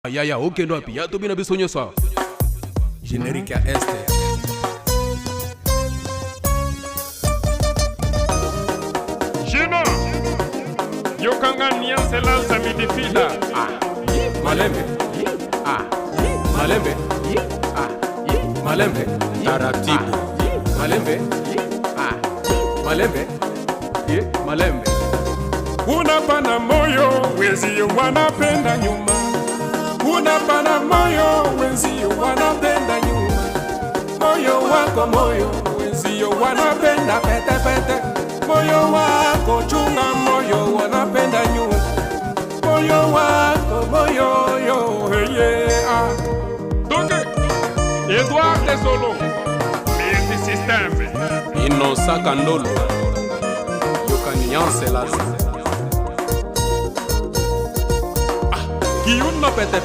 Yaya, ok, no, ya tu bina bisonyo sa. Genérique à Este. Gino, yo kanga nianse lanza midifida. Malembe. Malembe. Malembe. Taratibu. Malembe. Malembe. Malembe. Unapana moyo, wenzio wanapenda nyuma. Unapana moyo, wenzio wanapenda nyuma. Moyo wako moyo, wenzio wanapenda pete pete. Moyo wako chunga moyo, wanapenda nyuma. Moyo wako moyo yo yeah. Donc, Edouard Desolo, multi-système. Innocent Kandolo. Yokanianse Laza. Kiuno pete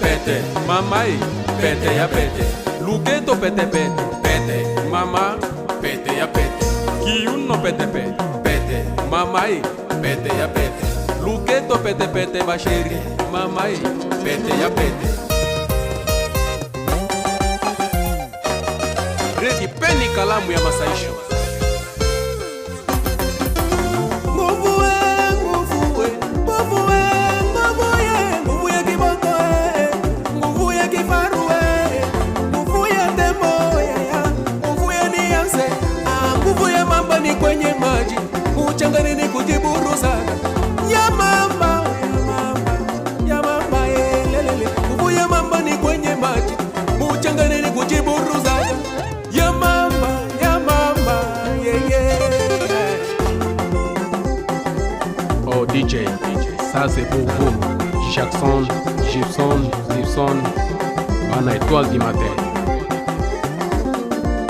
pete, mamai pete ya pete, lugeto pete pete, mama pete ya pete. Kiuno pete pete, mamai pete ya pete, lugeto pete basheri, mamai pete ya pete. Redi peni kalamu ya masaisho. Kwenye maji uchanganini kujiburuza ya mamba lelele. Nguvu ya mamba ni kwenye maji uchanganini kujiburuza ya mamba yeah. Oh DJ, ça c'est pour vous. Jackson, Gibson, Bana étoile du matin.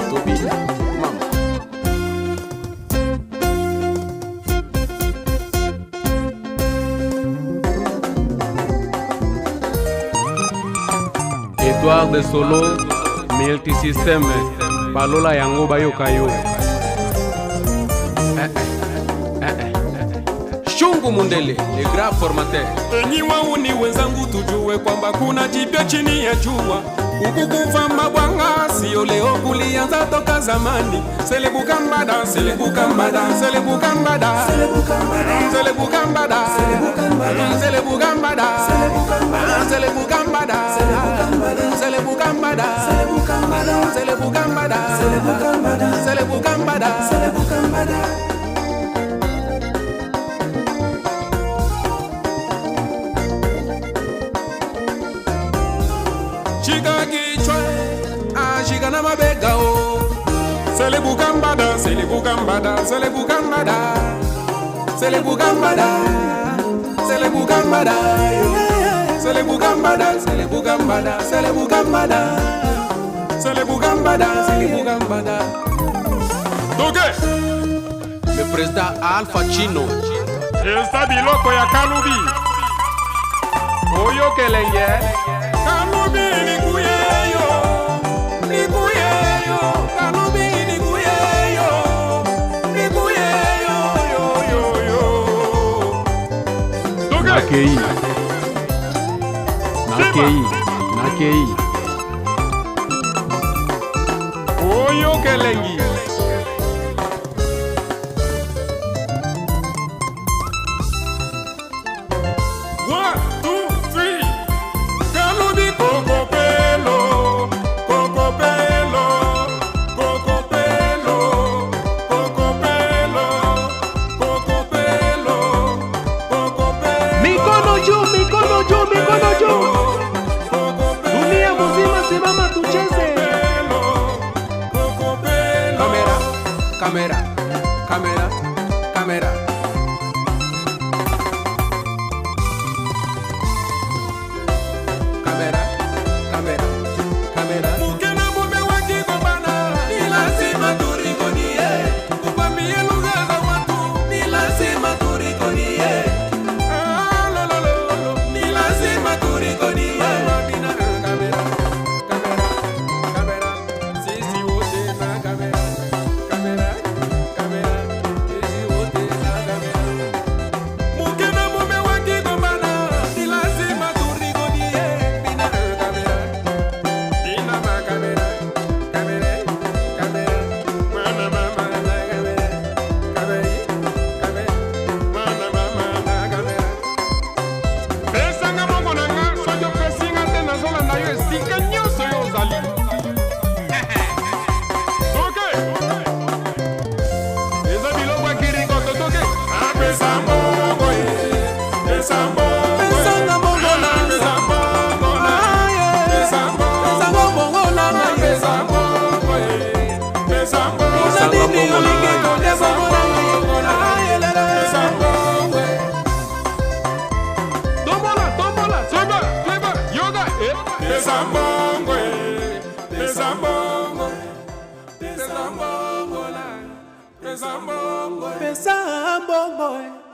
Toby, maman. Edouard Desolo, multi-système, Palola yango bayoka yo. Shungu Mundele, le grand formateur. Enyi wauni wenzangu, tujue kwamba kuna jipya chini ya jua. Ukukufa mabwanga sio leo, kulianza toka zamani. Selebukambada, selebukambada, selebukambada, selebukambada, selebukambada, selebukambada, selebukambada, selebukambada, selebukambada, selebukambada, selebukambada, selebukambada. Chiga kichwa, chiga na mabega o. Selebukambada, selebukambada, selebukambada, selebukambada, selebukambada, selebukambada, selebukambada, selebukambada, selebukambada, selebukambada. Donc, Le président Alpha Chino. esta biloko ya Kalubi. Oyo kelenge. Kalubi nikuyeyo, nikuyeyo, Kalubi nikuyeyo, nikuyeyo, yo. Donc, Nakei. Oyo kelengi. One, two, three. Kalubi kokopelo, kokopelo, kokopelo, kokopelo, kokopelo, kokopelo. Mikono juu. Dunia mzima simama tucheze. Camera. Ukena mume wakigombana, ni lazima turikonie. Kukwambia lugha za watu, ni lazima turikonie. Lololo, ni lazima turikonie. Kamera. Sisi wote na kamera. pesa mbongo, pesa mbongo, pesa mbongo, pesa mbongo, pesa mbongo.